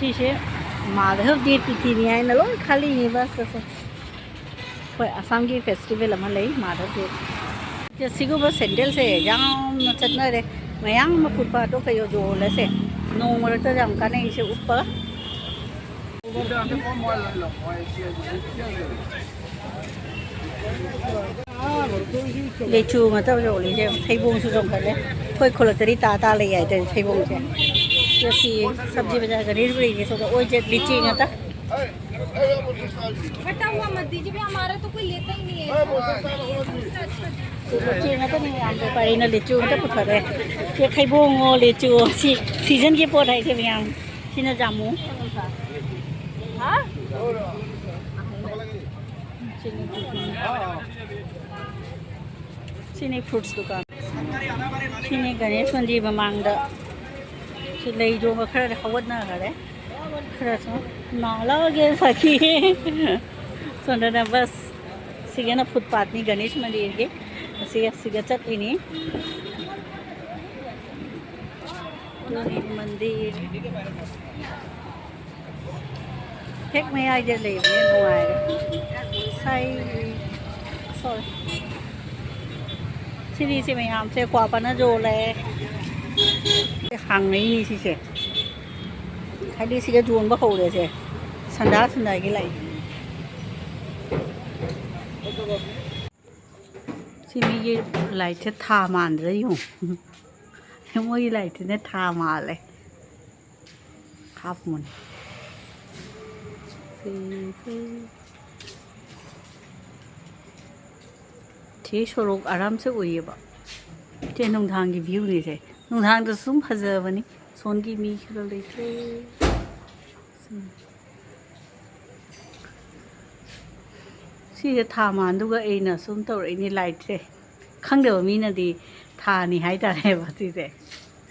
ꯁꯤꯁꯦ माधव दे पिथिनी है ना लो खाली नहीं बस कैसे कोई असम की फेस्टिवल अमा ले माधव दे जैसे को बस सैंडल से जाम चटना रे मयांग में फुटपाथ तो कयो जो लेसे नो मरता जाम का नहीं से ऊपर लेचू मतलब जो लीजिए थई बोंग से जों कर ले कोई खोलतरी ताता ले आए थे थई बोंग से जैसी सब्जी बाजार गरीब बड़ी है सो तो वो जे लीची ना था फटा हुआ मत दीजिए भी हमारा तो कोई लेता ही नहीं है लीची ना तो नहीं आम पे ना लीचू तो पुछा रहे ये थई बोंग और लीचू सीजन के पौधा है के बियां सीना जामू हाँ सीने फ्रूट्स दुकान सीने गणेश मंदिर ममांगदा सिलाई जो खर हवत ना करे खर सो नाला गे सखी सोना बस सिगना फुटपाथ नि गणेश मंदिर के सिगा चटनी मंदिर हेक में आई जे ले नुआय साई सॉरी सिरी से मैं आम से क्वापना जो ले hàng ấy gì chứ thấy đi xí chuồn bắt hầu đấy chứ sàn đá sàn này cái này xí mi cái lại chết thà màn đấy không không có gì lại thì nó thà mà lại khắp mình thế số lúc आराम से उइए बा trên nông thang cái view này thế nông thang तो सुम फजर बनी सोन की मी खिला लेते सी था मान दुगा ए ना सुम तो इनी लाइट से खंग दे मी ना दी था नि हाय ता है बा सी से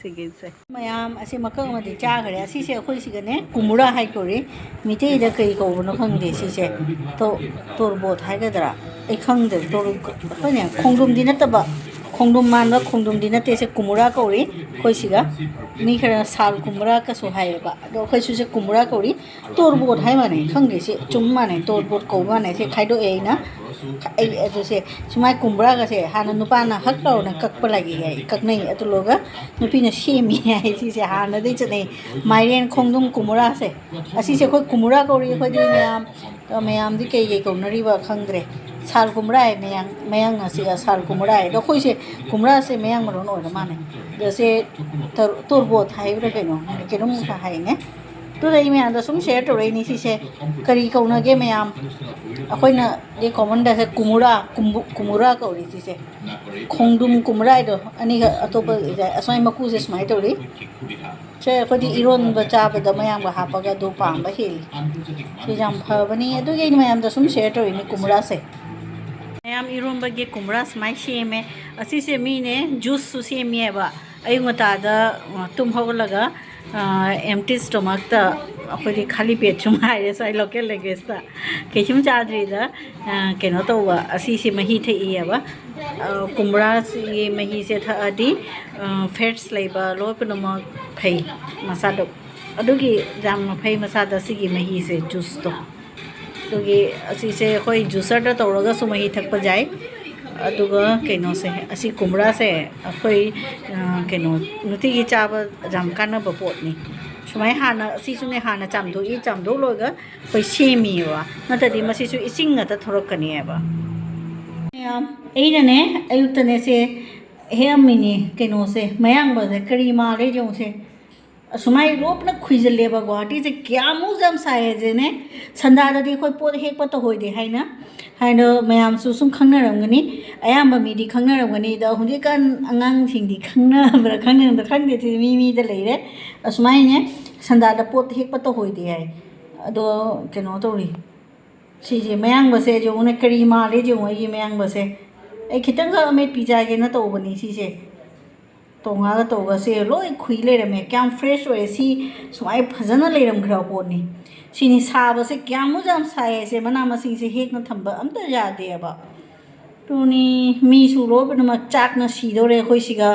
सिगिन से मयाम असे मकंग मा दी चा खरे सी से खोई सिगने कुमुरा हाय कोरी मिते इदा कई को बनो खंग दे सी से तो तोर बोत हाय गदरा ए खंग दे तोर खने खोंगदुम दी नतबा खोंदुम मान खोंदुम दी नते से कुमुरा कौरी कोई सिगा मी खरा साल कुमुरा का सो हायबा दो खोई सुसे कुमुरा कौरी तोर बोट हाय माने खंगे से चुम माने तोर बोट को माने से खाइदो ए ना ए जो से सुमाय कुमुरा का से हाना नुपा ना हक तो ना कक लगी है कक नहीं अतो लोगा नुपी ना शेमी है सी से हाना दे चने माइरेन खोंदुम कुमुरा से असी से कोई कुमुरा कौरी खोई दी मयाम तो मयाम दी के कौनरीबा खंगरे साल कुमरा है मयांग असी साल कुमरा है तो कोई से कुमरा से मयांग मरोन ओर माने जैसे तुरबो थाई ब्रे केनो केनो मुखा हाई ने तो दई में आंदा सुम शेयर तो रेनी सी से करी कौना के मयाम अखोइना ये कॉमन दा से कुमुरा कौरी सी से खोंदुम कुमरा दो अनि अतोप असमाय मकु से स्माइ तो रे से अखोदी इरोन बचा बद मयांग हापगा दो पाम बा हेली से जाम फबनी अदु के मयाम दा सुम शेयर तो रेनी कुमरा से मैम इरोन बगे कुमरा स्माइ सेमे असी से मी ने जूस सु सेमी बा अयुंगतादा तुम होगलगा एम्प्टी स्टमक ता अखोदी खाली पेट छुमारे साइ लोकल लैंग्वेज ता केहिम चाद्रीदा केनो तोवा असी से मही थईबा कुमरा से मही से थादी फैट्स लेबा लोपनमा फै मसादो अदुगी जाम फै मसादा सिगी मही से जूस तो दुगी असी से कोई जूसर दा तौरगा सु मही थकप जाय अदुगा केनो से असी कुमरा से कोई केनो नुती की चाब जाम काना बपोटनी सुमाय हाना असी सुने हाना चामदो लोगा कोई सेमीवा नतदी मसी सु इसिंग त थोरकनी एबा याम एनने अयुक्तने से हेमिनी केनो से मयांग बजे करी माले जो से असुमाय रोपना खुइजलेबा गुवाहाटी से क्या मुजम साये जेने संदाददी कोई पोत हेक पत होइदे हाइना हाइनो मयाम सु सुम खंगनरमगनी अयाम मिदी खंगनरमगनी द हुजे कान अंगांग सिंदी खंगनब्रा खंगन द खंगदे ति मी द लेरे असुमाय ने संदाद पोत हेक पत होइदे हाइ अदो केनो तोरी सिजे मयांग बसे जो ने करी माले जो ये मयांग बसे ए खितंग अमे पिजागे न तोबनी सिसे तोंगा तोगा से लोई खुई लेरमे क्या फ्रेश होए सी सुमाय फजना लेरम खरा पोनी सिनी साब से क्या मुजाम साये से मना मसिंग से हेक न थंब अमत यादे अब टुनी मी सुरो बनमा चाक न सीदोरे खोई सिगा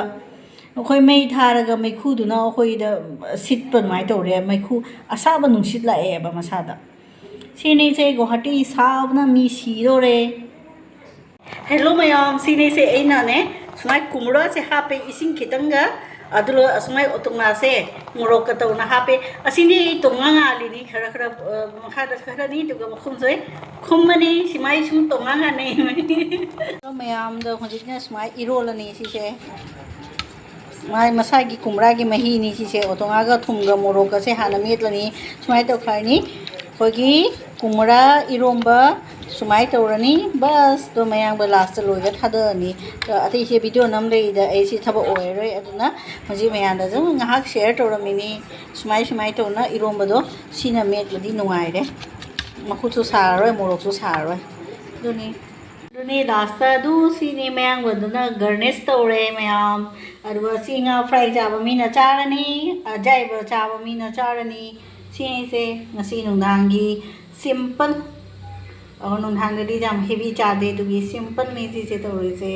ꯑꯩꯈꯣꯏ ꯃꯩ ꯊꯥꯔꯒ ꯃꯩꯈꯨꯗꯨꯅ ꯑꯩꯈꯣꯏꯗ ꯁꯤꯠꯄ ꯑꯗꯨꯃꯥꯏꯅ ꯇꯧꯔꯦ ꯃꯩꯈꯨ ꯑꯁꯥꯕ ꯅꯨꯡꯁꯤꯠ ꯂꯥꯛꯑꯦꯕ ꯃꯁꯥꯗ ꯁꯤꯅꯤꯁꯦ ꯒꯨꯋꯥꯍꯥꯇꯤ ꯁꯥꯕꯅ ꯃꯤ ꯁꯤꯗꯣꯔꯦ ꯍꯦꯜꯂꯣ ꯃꯌꯥꯝ ꯁꯤꯅꯤꯁꯦ ꯑꯩꯅꯅꯦ ꯁꯨꯃꯥꯏ ꯀꯨꯝꯕꯔꯥꯁꯦ ꯍꯥꯞꯄꯦ ꯏꯁꯤꯡ ꯈꯤꯇꯪꯒ ꯑꯗꯨꯒ ꯑꯁꯨꯃꯥꯏ ꯑꯣꯇꯣꯉꯥꯁꯦ ꯃꯣꯔꯣꯛꯀ ꯇꯧꯅ ꯍꯥꯞꯄꯦ ꯑꯁꯤꯅꯤ ꯇꯣꯡꯉꯥ ꯉꯥꯜꯂꯤꯅꯤ ꯈꯔ ꯈꯔ ꯃꯈꯥꯗ ꯈꯔꯅꯤ ꯑꯗꯨꯒ ꯃꯈꯨꯝꯁꯦ ꯈꯨꯝꯃꯅꯤ ꯁꯤꯃꯥꯏ ꯁꯨꯝ ꯇꯣꯡꯉꯥ ꯉꯥꯟꯅꯩ ꯃꯌꯥꯝꯗ ꯍꯧꯖꯤꯛꯅ ꯁꯨꯃꯥꯏ ꯏꯔꯣꯜꯂꯅꯤ ꯁꯤꯁꯦ ꯃꯥꯏ ꯃꯁꯥꯒꯤ ꯀꯨꯝꯕꯔꯥꯒꯤ ꯃꯍꯤꯅꯤ ꯁꯤꯁꯦ ꯑꯣꯇꯣꯉꯥꯒ ꯊꯨꯝꯒ ꯃꯣꯔꯣꯛꯀꯁꯦ ꯍꯥꯟꯅ ꯃꯦꯠꯂꯅꯤ ꯁꯨꯃꯥꯏ ꯇꯧꯈ꯭ꯔꯅꯤ ꯑꯩꯈꯣꯏꯒꯤ ꯀꯨꯝꯕꯔꯥ ꯏꯔꯣꯝꯕ ꯁꯨꯃꯥꯏ ꯇꯧꯔꯅꯤ ꯕꯁ ꯗꯣ ꯃꯌꯥꯝꯕ ꯂꯥꯁꯇ ꯂꯣꯏꯒ ꯊꯥꯗꯔꯅꯤ ꯑꯇꯩꯁꯦ ꯚꯤꯗꯤꯑꯣ ꯅꯝ ꯂꯩꯗ ꯑꯩꯁꯤ ꯊꯕꯛ ꯑꯣꯏꯔꯔꯣꯏ ꯑꯗꯨꯅ ꯍꯧꯖꯤꯛ ꯃꯌꯥꯝꯗ ꯑꯗꯨꯝ ꯉꯥꯏꯍꯥꯛ ꯁꯦꯌꯔ ꯇꯧꯔꯝꯃꯤꯅꯤ ꯁꯨꯃꯥꯏ ꯇꯧꯅ ꯏꯔꯣꯝꯕꯗꯣ ꯁꯤꯅ ꯃꯦꯠꯂꯗꯤ ꯅꯨꯡꯉꯥꯏꯔꯦ ꯃꯈꯨꯠꯁꯨ ꯁꯥꯔꯔꯣꯏ ꯃꯣꯔꯣꯛꯁꯨ ꯁꯥꯔꯔꯣꯏ ꯑꯗꯨꯅꯤ ꯂꯥꯁꯇ ꯑꯗꯨ ꯁꯤꯅꯤ ꯃꯌꯥꯡꯕꯗꯨꯅ ꯒꯔꯅꯤꯁ ꯇꯧꯔꯦ ꯃꯌꯥꯝ ꯑꯗꯨꯒ ꯁꯤ ꯉꯥ ꯐ꯭ꯔꯥꯏ ꯆꯥꯕ ꯃꯤꯅ ꯆꯥꯔꯅꯤ ꯑꯖꯥꯏꯕ ꯆꯥꯕ ꯃꯤꯅ ꯆꯥꯔꯅꯤ ꯁꯤꯁꯦ ꯉꯁꯤ ꯅꯨꯡꯗꯥꯡꯒꯤ ꯁꯤꯝꯄꯜ ꯅꯨꯡꯗꯥꯡꯗꯗꯤ ꯌꯥꯝ ꯍꯦꯚꯤ ꯆꯥꯗꯦ ꯑꯗꯨꯒꯤ ꯁꯤꯝꯄꯜꯅꯤ ꯁꯤꯁꯦ ꯇꯧꯔꯤꯁꯦ